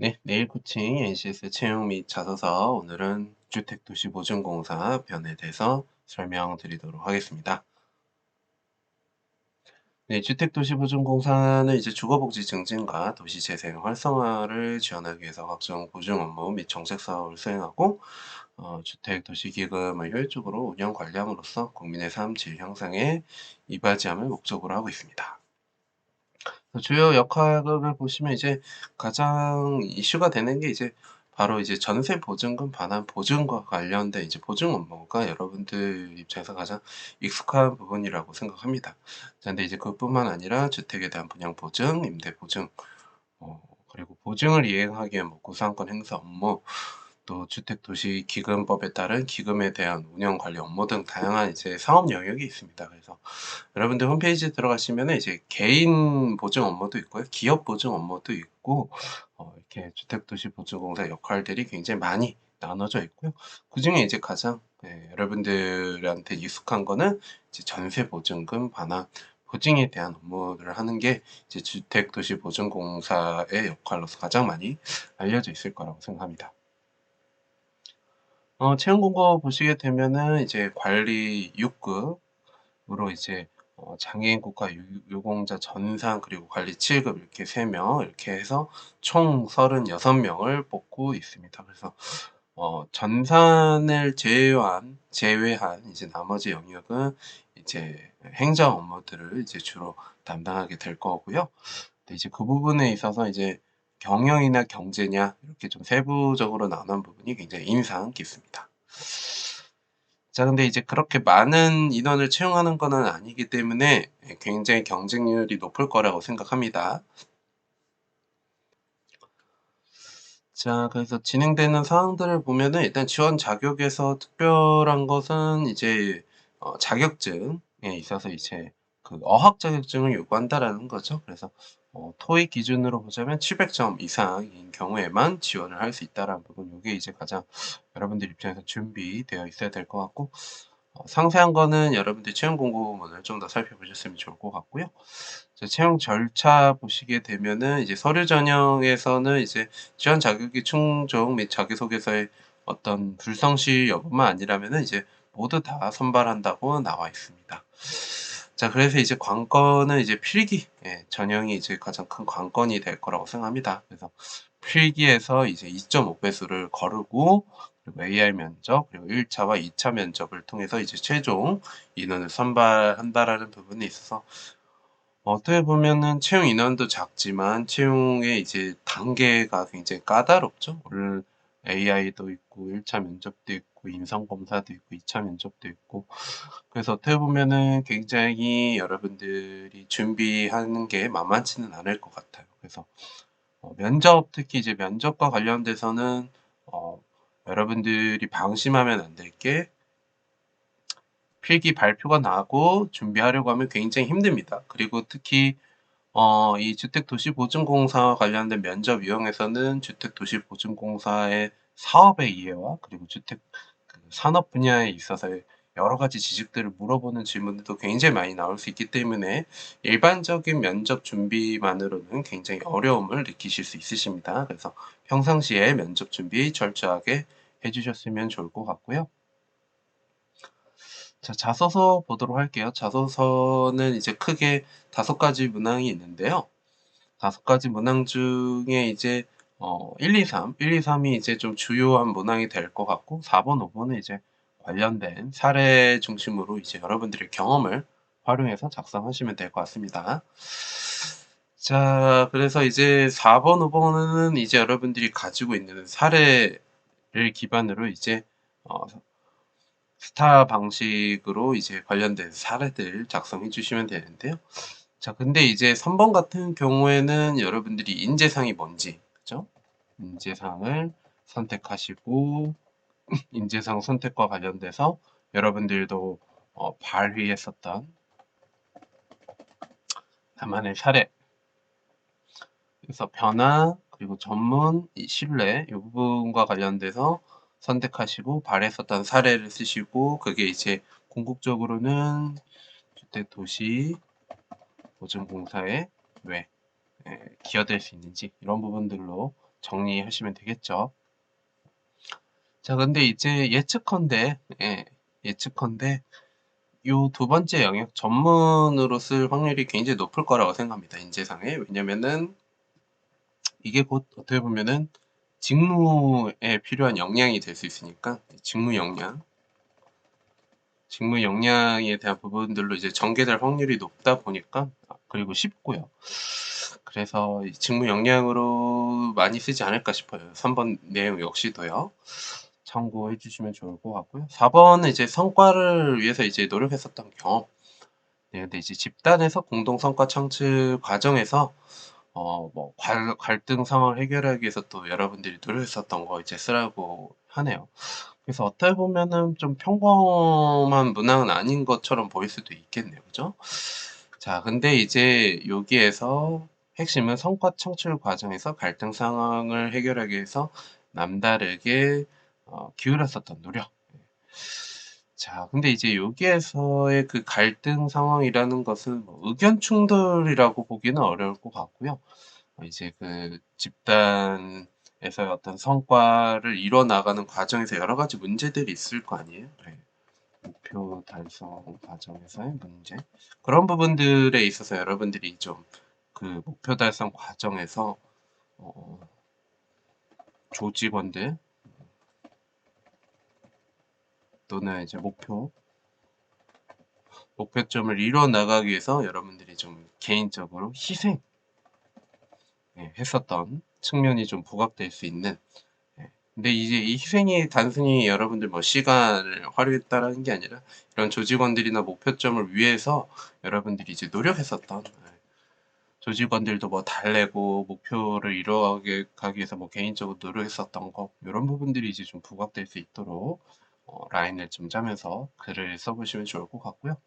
네, 내일 코칭 NCS 채용 및 자소서 오늘은 주택도시보증공사 변에 대해서 설명드리도록 하겠습니다. 네, 주택도시보증공사는 이제 주거복지 증진과 도시재생 활성화를 지원하기 위해서 각종 보증 업무 및 정책 사업을 수행하고 주택도시기금을 효율적으로 운영 관리함으로써 국민의 삶 질 향상에 이바지함을 목적으로 하고 있습니다. 주요 역할을 보시면 이제 가장 이슈가 되는 게 이제 바로 이제 전세 보증금 반환 보증과 관련된 이제 보증 업무가 여러분들 입장에서 가장 익숙한 부분이라고 생각합니다. 근데 이제 그뿐만 아니라 주택에 대한 분양 보증, 임대 보증, 그리고 보증을 이행하기 위한 뭐 구상권 행사 업무, 또 주택도시기금법에 따른 기금에 대한 운영 관리 업무 등 다양한 이제 사업 영역이 있습니다. 그래서 여러분들 홈페이지에 들어가시면은 이제 개인 보증 업무도 있고요. 기업 보증 업무도 있고, 이렇게 주택도시보증공사 역할들이 굉장히 많이 나눠져 있고요. 그중에 이제 가장 여러분들한테 익숙한 거는 이제 전세보증금 반환 보증에 대한 업무를 하는 게 이제 주택도시보증공사의 역할로서 가장 많이 알려져 있을 거라고 생각합니다. 채용 공고 보시게 되면은 이제 관리 6급으로 이제 장애인 국가 유공자 전상 그리고 관리 7급 이렇게 3명 이렇게 해서 총 36명을 뽑고 있습니다. 그래서 전산을 제외한 이제 나머지 영역은 이제 행정 업무들을 이제 주로 담당하게 될 거고요. 근데 이제 그 부분에 있어서 이제 경영이나 경제냐 이렇게 좀 세부적으로 나눈 부분이 굉장히 인상 깊습니다. 자, 근데 이제 그렇게 많은 인원을 채용하는 거는 아니기 때문에 굉장히 경쟁률이 높을 거라고 생각합니다. 자, 그래서 진행되는 사항들을 보면은 일단 지원 자격에서 특별한 것은 이제 자격증에 있어서 이제 그 어학 자격증을 요구한다라는 거죠. 그래서 토익 기준으로 보자면 700점 이상인 경우에만 지원을 할 수 있다라는 부분, 이게 이제 가장 여러분들 입장에서 준비되어 있어야 될 것 같고, 상세한 거는 여러분들 채용 공고문을 좀 더 살펴보셨으면 좋을 것 같고요. 채용 절차 보시게 되면은 이제 서류 전형에서는 이제 지원 자격이 충족 및 자기소개서의 어떤 불성실 여부만 아니라면은 이제 모두 다 선발한다고 나와 있습니다. 자, 그래서 이제 관건은 이제 필기 전형이 이제 가장 큰 관건이 될 거라고 생각합니다. 그래서 필기에서 이제 2.5배수를 거르고, 그리고 AR 면접, 그리고 1차와 2차 면접을 통해서 이제 최종 인원을 선발한다라는 부분에 있어서 어떻게 보면은 채용 인원도 작지만 채용의 이제 단계가 굉장히 까다롭죠. 오늘 AI도 있고 1차 면접도 있고 인성검사도 있고 2차 면접도 있고, 그래서 어떻게 보면은 굉장히 여러분들이 준비하는 게 만만치는 않을 것 같아요. 그래서 면접, 특히 이제 면접과 관련돼서는 어, 여러분들이 방심하면 안 될 게, 필기 발표가 나고 준비하려고 하면 굉장히 힘듭니다. 그리고 특히 이 주택도시보증공사와 관련된 면접 유형에서는 주택도시보증공사의 사업의 이해와 그리고 주택 그 산업 분야에 있어서의 여러 가지 지식들을 물어보는 질문들도 굉장히 많이 나올 수 있기 때문에 일반적인 면접 준비만으로는 굉장히 어려움을 느끼실 수 있으십니다. 그래서 평상시에 면접 준비 철저하게 해주셨으면 좋을 것 같고요. 자, 자소서 보도록 할게요. 자소서는 이제 크게 5가지 문항이 있는데요. 5가지 문항 중에 이제 1, 2, 3, 1, 2, 3이 이제 좀 주요한 문항이 될 것 같고, 4번, 5번은 이제 관련된 사례 중심으로 이제 여러분들의 경험을 활용해서 작성하시면 될 것 같습니다. 자, 그래서 이제 4번, 5번은 이제 여러분들이 가지고 있는 사례를 기반으로 이제 어, 스타 방식으로 이제 관련된 사례들 작성해 주시면 되는데요. 자, 근데 이제 3번 같은 경우에는 여러분들이 인재상이 뭔지, 그죠? 인재상을 선택하시고, 인재상 선택과 관련돼서 여러분들도 발휘했었던 나만의 사례, 그래서 변화, 그리고 전문, 신뢰, 이 부분과 관련돼서 선택하시고 발휘했었던 사례를 쓰시고, 그게 이제 궁극적으로는 주택도시 보증공사에 왜 기여될 수 있는지, 이런 부분들로 정리하시면 되겠죠. 자, 근데 이제 예측컨대, 예측컨대 요 두 번째 영역 전문으로 쓸 확률이 굉장히 높을 거라고 생각합니다. 인재상에. 왜냐면은 이게 곧 어떻게 보면은 직무에 필요한 역량이 될 수 있으니까 직무 역량에 대한 부분들로 이제 전개될 확률이 높다 보니까 그리고 쉽고요. 그래서 이 직무 역량으로 많이 쓰지 않을까 싶어요. 3번 내용 역시도요. 참고해 주시면 좋을 것 같고요. 4번은 이제 성과를 위해서 이제 노력했었던 경험. 네, 근데 이제 집단에서 공동 성과 창출 과정에서 뭐 갈등 상황을 해결하기 위해서 또 여러분들이 노력했었던 거 이제 쓰라고 하네요. 그래서 어떻게 보면은 좀 평범한 문항은 아닌 것처럼 보일 수도 있겠네요. 그죠? 자, 근데 이제 여기에서 핵심은 성과 창출 과정에서 갈등 상황을 해결하기 위해서 남다르게 기울였었던 노력. 자, 근데 이제 여기에서의 그 갈등 상황이라는 것은 뭐 의견 충돌이라고 보기는 어려울 것 같고요. 이제 그 집단에서의 어떤 성과를 이뤄 나가는 과정에서 여러 가지 문제들이 있을 거 아니에요. 네. 목표 달성 과정에서의 문제. 그런 부분들에 있어서 여러분들이 좀 그 목표 달성 과정에서 어, 조직원들 또는 이제 목표점을 이뤄 나가기 위해서 여러분들이 좀 개인적으로 했었던 측면이 좀 부각될 수 있는. 근데 이제 이 희생이 단순히 여러분들 뭐 시간을 활용했다라는 게 아니라 이런 조직원들이나 목표점을 위해서 여러분들이 이제 노력했었던, 조직원들도 뭐 달래고 목표를 이뤄가기 가기 위해서 뭐 개인적으로 노력했었던 거 이런 부분들이 이제 좀 부각될 수 있도록 라인을 좀 짜면서 글을 써보시면 좋을 것 같고요.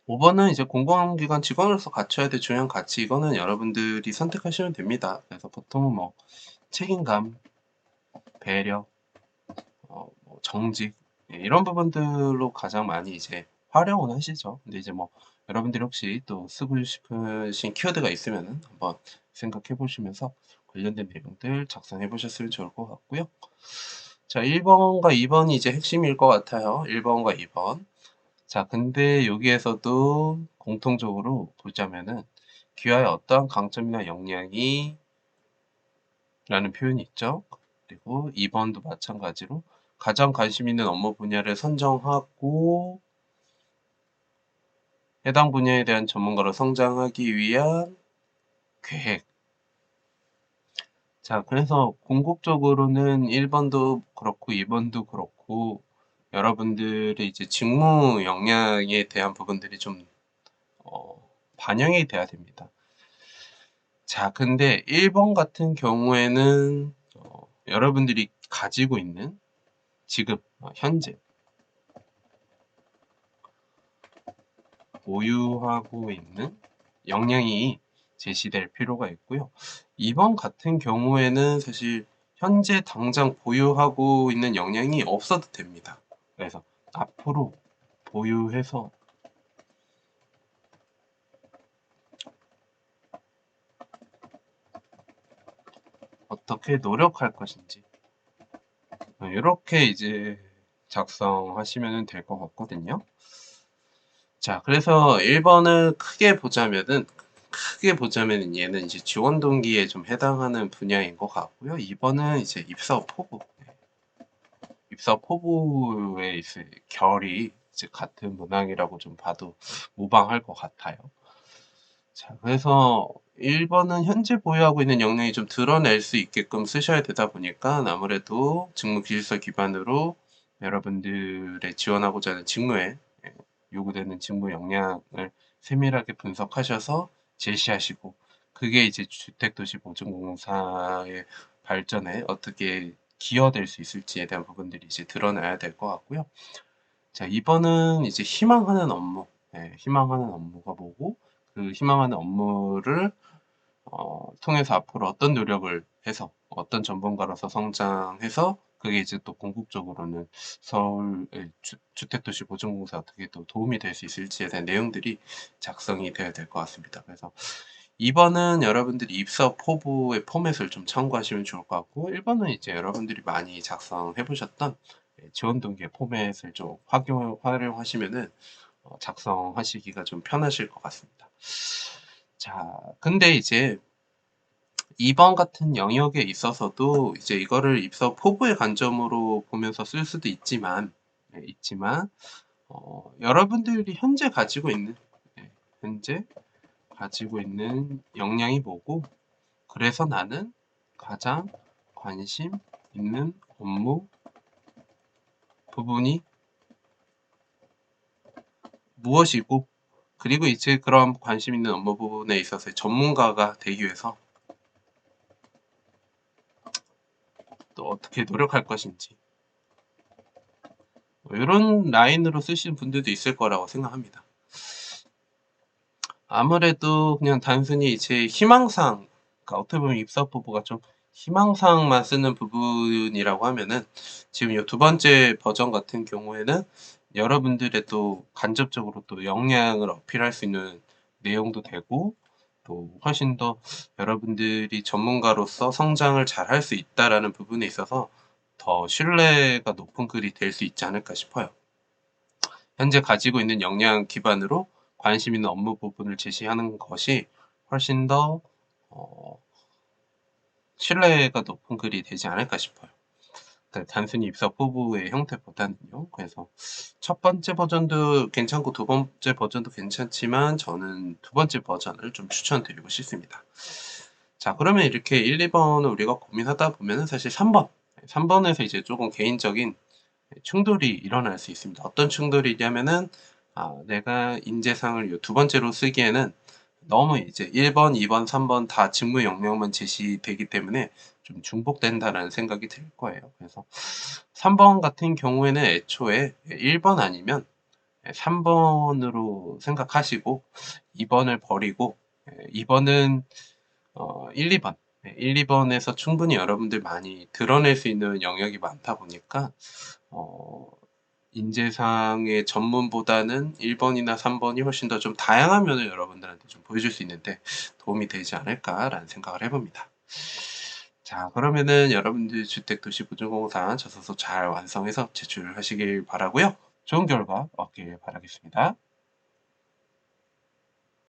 5번은 이제 공공기관 직원으로서 갖춰야 될 중요한 가치, 이거는 여러분들이 선택하시면 됩니다. 그래서 보통은 뭐 책임감, 배려, 뭐 정직, 이런 부분들로 가장 많이 이제 활용을 하시죠. 근데 이제 뭐 여러분들이 혹시 또 쓰고 싶으신 키워드가 있으면은 한번 생각해 보시면서 관련된 내용들 작성해 보셨으면 좋을 것 같고요. 자, 1번과 2번이 이제 핵심일 것 같아요. 1번과 2번. 자, 근데 여기에서도 공통적으로 보자면은 귀하의 어떠한 강점이나 역량이 라는 표현이 있죠. 그리고 2번도 마찬가지로 가장 관심 있는 업무 분야를 선정하고 해당 분야에 대한 전문가로 성장하기 위한 계획. 자, 그래서 궁극적으로는 1번도 그렇고 2번도 그렇고 여러분들의 이제 직무 역량에 대한 부분들이 좀 반영이 돼야 됩니다. 자, 근데 1번 같은 경우에는 여러분들이 가지고 있는 지금 현재 보유하고 있는 역량이 제시될 필요가 있고요. 2번 같은 경우에는 사실 현재 당장 보유하고 있는 역량이 없어도 됩니다. 그래서 앞으로 보유해서 어떻게 노력할 것인지 이렇게 이제 작성하시면 될 것 같거든요. 자, 그래서 1번을 크게 보자면은 얘는 이제 지원 동기에 좀 해당하는 분야인 것 같고요. 2번은 이제 입사 포부에 있을 결이 이제 같은 문항이라고 좀 봐도 무방할 것 같아요. 자, 그래서 1번은 현재 보유하고 있는 역량이 좀 드러낼 수 있게끔 쓰셔야 되다 보니까 아무래도 직무 기술서 기반으로 여러분들의 지원하고자 하는 직무에 요구되는 직무 역량을 세밀하게 분석하셔서 제시하시고, 그게 이제 주택도시보증공사의 발전에 어떻게 기여될 수 있을지에 대한 부분들이 이제 드러나야 될 것 같고요. 자, 2번은 이제 희망하는 업무, 희망하는 업무가 뭐고, 그 희망하는 업무를 통해서 앞으로 어떤 노력을 해서 어떤 전문가로서 성장해서 그게 이제 또 궁극적으로는 서울의 주택도시 보증공사 어떻게 또 도움이 될 수 있을지에 대한 내용들이 작성이 되어야 될 것 같습니다. 그래서 2번은 여러분들이 입서 포부의 포맷을 좀 참고하시면 좋을 것 같고, 1번은 이제 여러분들이 많이 작성해 보셨던 지원 동기의 포맷을 좀 활용하시면은 작성하시기가 좀 편하실 것 같습니다. 자, 근데 이제 2번 같은 영역에 있어서도 이제 이거를 입서 포부의 관점으로 보면서 쓸 수도 있지만, 여러분들이 네, 현재 가지고 있는 역량이 뭐고, 그래서 나는 가장 관심 있는 업무 부분이 무엇이고, 그리고 이제 그런 관심 있는 업무 부분에 있어서 전문가가 되기 위해서 또 어떻게 노력할 것인지, 뭐 이런 라인으로 쓰시는 분들도 있을 거라고 생각합니다. 아무래도 그냥 단순히 제 희망사항, 그러니까 어떻게 보면 입사 포부가 좀 희망사항만 쓰는 부분이라고 하면은, 지금 이 두 번째 버전 같은 경우에는 여러분들의 또 간접적으로 또 역량을 어필할 수 있는 내용도 되고, 또 훨씬 더 여러분들이 전문가로서 성장을 잘 할 수 있다라는 부분에 있어서 더 신뢰가 높은 글이 될 수 있지 않을까 싶어요. 현재 가지고 있는 역량 기반으로 관심 있는 업무 부분을 제시하는 것이 훨씬 더 어, 신뢰가 높은 글이 되지 않을까 싶어요. 그러니까 단순히 입사 포부의 형태보다는요. 그래서 첫 번째 버전도 괜찮고 두 번째 버전도 괜찮지만 저는 두 번째 버전을 좀 추천드리고 싶습니다. 자, 그러면 이렇게 1, 2번을 우리가 고민하다 보면은 사실 3번에서 이제 조금 개인적인 충돌이 일어날 수 있습니다. 어떤 충돌이냐면은, 내가 인재상을 두 번째로 쓰기에는 너무 이제 1번, 2번, 3번 다 직무 영역만 제시되기 때문에 좀 중복된다라는 생각이 들 거예요. 그래서 3번 같은 경우에는 애초에 1번 아니면 3번으로 생각하시고 2번을 버리고 2번은 1, 2번. 1, 2번에서 충분히 여러분들 많이 드러낼 수 있는 영역이 많다 보니까 어, 인재상의 전문보다는 1번이나 3번이 훨씬 더 좀 다양한 면을 여러분들한테 좀 보여줄 수 있는데 도움이 되지 않을까라는 생각을 해봅니다. 자, 그러면은 여러분들 주택도시보증공사 저서서 잘 완성해서 제출하시길 바라고요. 좋은 결과 얻길 바라겠습니다.